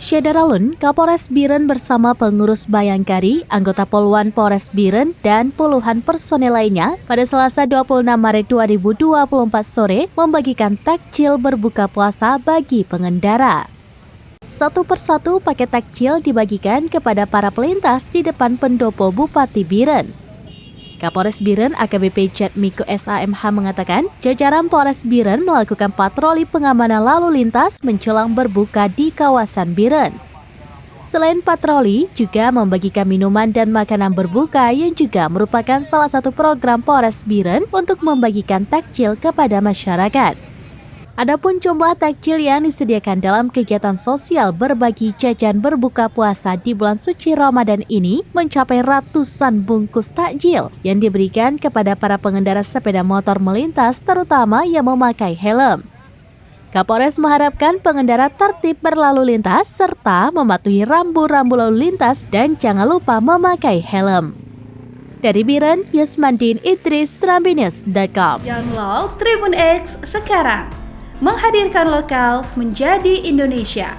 Syederalun, Kapolres Biren bersama pengurus Bayangkari, anggota Poluan Polres Biren, dan puluhan personel lainnya pada Selasa 26 Maret 2024 sore membagikan takjil berbuka puasa bagi pengendara. Satu persatu paket takjil dibagikan kepada para pelintas di depan pendopo Bupati Biren. Kapolres Biren AKBP Jatmiko SAMH mengatakan, jajaran Polres Biren melakukan patroli pengamanan lalu lintas menjelang berbuka di kawasan Biren. Selain patroli, juga membagikan minuman dan makanan berbuka yang juga merupakan salah satu program Polres Biren untuk membagikan takjil kepada masyarakat. Adapun jumlah takjil yang disediakan dalam kegiatan sosial berbagi jajan berbuka puasa di bulan suci Ramadan ini mencapai ratusan bungkus takjil yang diberikan kepada para pengendara sepeda motor melintas terutama yang memakai helm. Kapolres mengharapkan pengendara tertib berlalu lintas serta mematuhi rambu-rambu lalu lintas dan jangan lupa memakai helm. Dari Biren, Yusmandin Idris, Serambi.news.com. Download Tribun X sekarang. Menghadirkan lokal menjadi Indonesia.